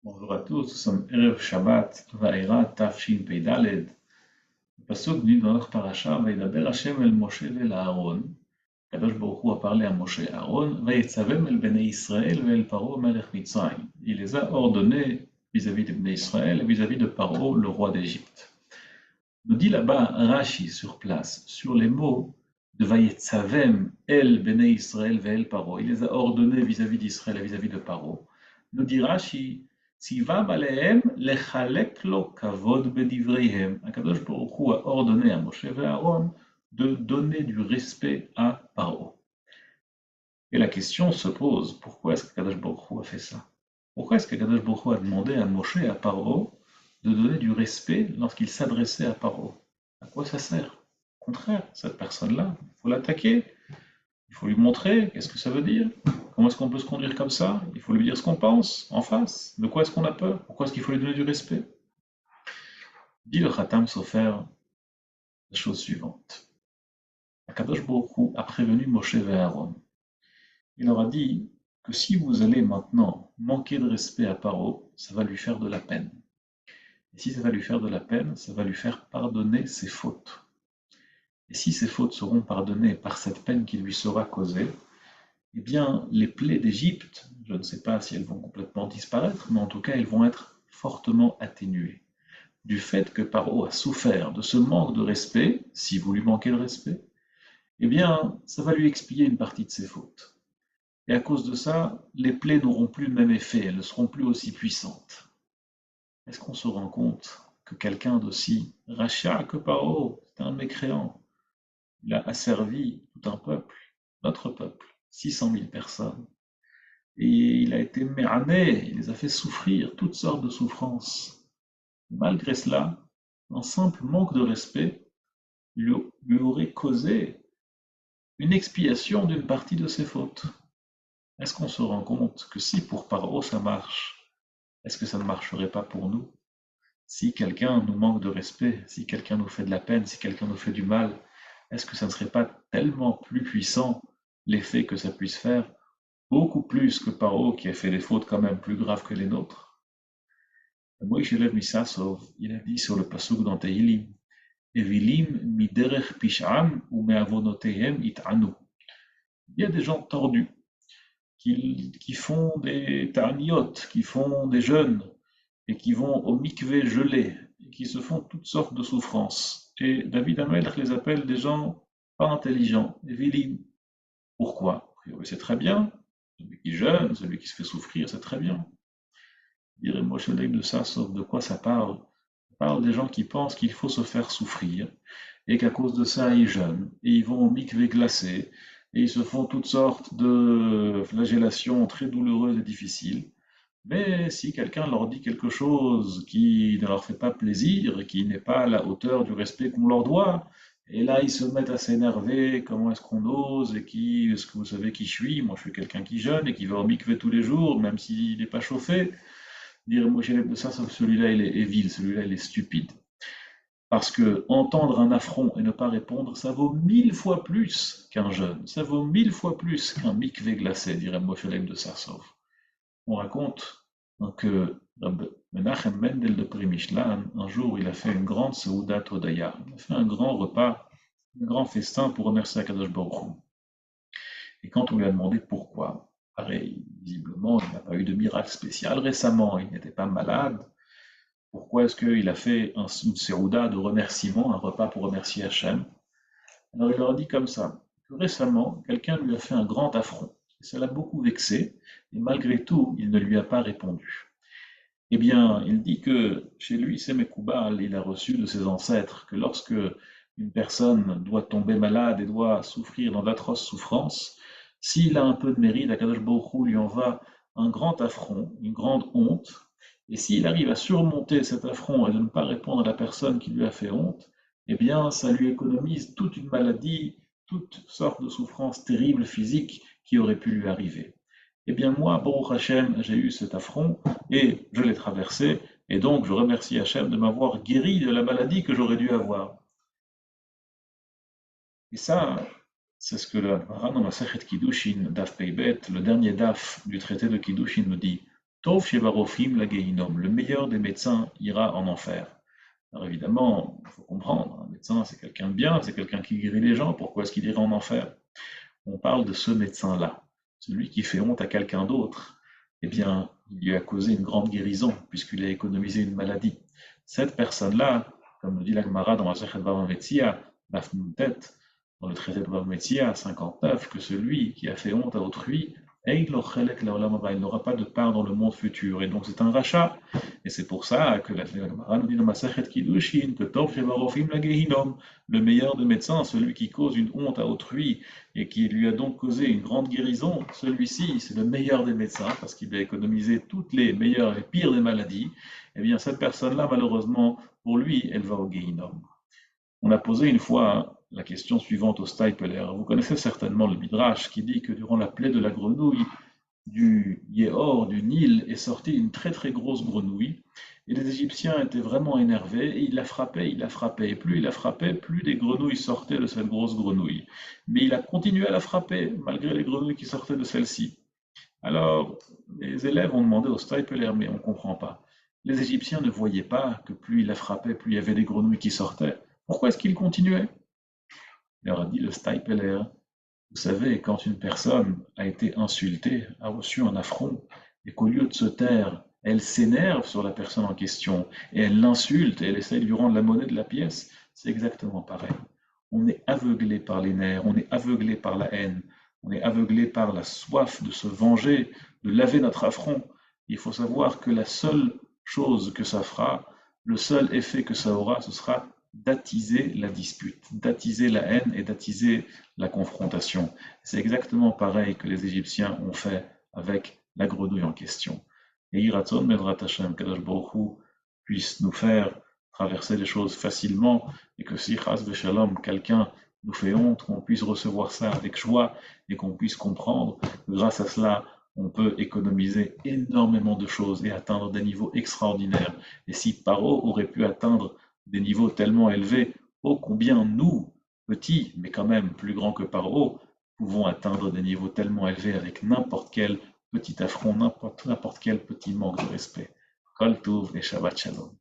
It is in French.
Bonjour à tous, nous sommes Erev Shabbat, Vaera, Tafshin Peidaled. Le pasuk dit dans notre paracha, Vaidaber Hashem el Moshe vel Aaron. Kadosh Baruch Hu a parlé à Moshe et Aaron, Vayetzavem el Bnei Israël vel Paro melech Mitzrayim. Il les a ordonnés vis-à-vis de Bnei Israël et vis-à-vis de Paro, le roi d'Égypte. Nous dit là-bas Rashi sur place, sur les mots de Vayetzavem el Bnei Israël vel Paro. Il les a ordonnés vis-à-vis d'Israël et vis-à-vis de Paro. Nous dit Rashi, Tzivam alehem lechalek lo kavod bedivreihem. Akadosh Baruch Hu a ordonné à Moshe et Aaron de donner du respect à Paro. Et la question se pose, pourquoi est-ce qu'Akadosh Baruch Hu a fait ça? Pourquoi est-ce qu'Akadosh Baruch Hu a demandé à Moshe et à Paro de donner du respect lorsqu'il s'adressait à Paro? À quoi ça sert? Au contraire, cette personne-là, il faut l'attaquer, il faut lui montrer qu'est-ce que ça veut dire. Comment est-ce qu'on peut se conduire comme ça? Il faut lui dire ce qu'on pense, en face. De quoi est-ce qu'on a peur? Pourquoi est-ce qu'il faut lui donner du respect? Dit le Khatam Sofer la chose suivante. Akadosh Baruch Hu a prévenu Moshe et Aaron. Il leur a dit que si vous allez maintenant manquer de respect à Paro, ça va lui faire de la peine. Et si ça va lui faire de la peine, ça va lui faire pardonner ses fautes. Et si ses fautes seront pardonnées par cette peine qui lui sera causée, eh bien, les plaies d'Égypte, je ne sais pas si elles vont complètement disparaître, mais en tout cas, elles vont être fortement atténuées. Du fait que Paro a souffert de ce manque de respect, si vous lui manquez de respect, eh bien, ça va lui expier une partie de ses fautes. Et à cause de ça, les plaies n'auront plus le même effet, elles ne seront plus aussi puissantes. Est-ce qu'on se rend compte que quelqu'un d'aussi rachat que Paro, c'est un mécréant, il a asservi tout un peuple, notre peuple, 600 000 personnes, et il a été méané, il les a fait souffrir, toutes sortes de souffrances. Malgré cela, un simple manque de respect lui aurait causé une expiation d'une partie de ses fautes. Est-ce qu'on se rend compte que si pour Paro ça marche, est-ce que ça ne marcherait pas pour nous? Si quelqu'un nous manque de respect, si quelqu'un nous fait de la peine, si quelqu'un nous fait du mal, est-ce que ça ne serait pas tellement plus puissant l'effet que ça puisse faire, beaucoup plus que Paro qui a fait des fautes quand même plus graves que les nôtres? Moïse Misasov, il a dit sur le pasuk dans Tehillim, Evilim miderech pish'an ou me'avonotehem it'anu. Il y a des gens tordus qui font des ta'aniot, qui font des jeûnes et qui vont au mikvé gelé et qui se font toutes sortes de souffrances. Et David Amelch les appelle des gens pas intelligents, Evilim. Pourquoi? C'est très bien. Celui qui jeûne, celui qui se fait souffrir, c'est très bien. Dirait Moshe de ça, sauf de quoi ça parle? Ça parle des gens qui pensent qu'il faut se faire souffrir et qu'à cause de ça, ils jeûnent et ils vont au mikvé glacé et ils se font toutes sortes de flagellations très douloureuses et difficiles. Mais si quelqu'un leur dit quelque chose qui ne leur fait pas plaisir, qui n'est pas à la hauteur du respect qu'on leur doit, et là ils se mettent à s'énerver, comment est-ce qu'on ose, et qui, est-ce que vous savez qui je suis? Moi je suis quelqu'un qui jeûne et qui va au mikvé tous les jours, même s'il n'est pas chauffé. Dire Moshe de ça, celui-là il est vil, celui-là il est stupide. Parce que entendre un affront et ne pas répondre, ça vaut 1000 fois plus qu'un jeûne, ça vaut 1000 fois plus qu'un mikvé glacé, dirait Moshe de Sarsov. On raconte que Menachem Mendel de Primishlan, un jour, il a fait une grande Seudat Hodaya. Il a fait un grand repas, un grand festin pour remercier Akadosh Baruch Hu. Et quand on lui a demandé pourquoi, pareil, visiblement, il n'a pas eu de miracle spécial récemment, il n'était pas malade. Pourquoi est-ce qu'il a fait une Seuda de remerciement, un repas pour remercier Hachem? Alors il leur a dit comme ça, que récemment, quelqu'un lui a fait un grand affront. Et ça l'a beaucoup vexé, et malgré tout, il ne lui a pas répondu. Eh bien, il dit que chez lui, c'est Mekoubal, il a reçu de ses ancêtres que lorsque une personne doit tomber malade et doit souffrir dans d'atroces souffrances, s'il a un peu de mérite, Akadosh Baruch Hu lui envoie un grand affront, une grande honte, et s'il arrive à surmonter cet affront et de ne pas répondre à la personne qui lui a fait honte, eh bien, ça lui économise toute une maladie, toutes sortes de souffrances terribles physiques qui auraient pu lui arriver. Eh bien, moi, Baruch Hashem, j'ai eu cet affront et je l'ai traversé, et donc je remercie Hashem de m'avoir guéri de la maladie que j'aurais dû avoir. Et ça, c'est ce que le Maharan dans Masechet Kiddushin, Daf Peibet, le dernier Daf du traité de Kiddushin, nous dit. Tov shebarofim la gehinom, le meilleur des médecins ira en enfer. Alors évidemment, il faut comprendre, un médecin c'est quelqu'un de bien, c'est quelqu'un qui guérit les gens, pourquoi est-ce qu'il ira en enfer? On parle de ce médecin-là, celui qui fait honte à quelqu'un d'autre, eh bien, il lui a causé une grande guérison, puisqu'il a économisé une maladie. Cette personne-là, comme le dit la Gemara dans la Masechet Bava Metzia, Daf Nuntet, dans le traité de Bava Metzia 59, que celui qui a fait honte à autrui, il n'aura pas de part dans le monde futur. Et donc c'est un rachat. Et c'est pour ça que la Gemara nous dit dans Masechet Kiddushin que Tov Shebarofim la Gehinom, le meilleur des médecins, celui qui cause une honte à autrui et qui lui a donc causé une grande guérison, celui-ci, c'est le meilleur des médecins parce qu'il a économisé toutes les meilleures et les pires des maladies. Eh bien, cette personne-là, malheureusement, pour lui, elle va au Gehinom. On a posé une fois la question suivante au Stipler. Vous connaissez certainement le Midrash qui dit que durant la plaie de la grenouille, du Yéhor, du Nil, est sortie une très très grosse grenouille. Et les Égyptiens étaient vraiment énervés et il la frappait, il la frappait. Et plus il la frappait, plus des grenouilles sortaient de cette grosse grenouille. Mais il a continué à la frapper malgré les grenouilles qui sortaient de celle-ci. Alors, les élèves ont demandé au Stipler, mais on ne comprend pas. Les Égyptiens ne voyaient pas que plus il la frappait, plus il y avait des grenouilles qui sortaient. Pourquoi est-ce qu'il continuait? Il leur a dit le Stipler. Vous savez, quand une personne a été insultée, a reçu un affront, et qu'au lieu de se taire, elle s'énerve sur la personne en question, et elle l'insulte, et elle essaye de lui rendre la monnaie de la pièce, c'est exactement pareil. On est aveuglé par les nerfs, on est aveuglé par la haine, on est aveuglé par la soif de se venger, de laver notre affront. Il faut savoir que la seule chose que ça fera, le seul effet que ça aura, ce sera d'attiser la dispute, d'attiser la haine et d'attiser la confrontation. C'est exactement pareil que les Égyptiens ont fait avec la grenouille en question. Et Iratzon Bedrat Hashem Kadosh Baruch Hu puisse nous faire traverser les choses facilement et que si Chas Veshalom, quelqu'un nous fait honte, qu'on puisse recevoir ça avec joie et qu'on puisse comprendre que grâce à cela, on peut économiser énormément de choses et atteindre des niveaux extraordinaires. Et si Paro aurait pu atteindre des niveaux tellement élevés, ô combien nous, petits, mais quand même plus grands que Paro, pouvons atteindre des niveaux tellement élevés avec n'importe quel petit affront, n'importe quel petit manque de respect. Kol Tov et Shabbat Shalom.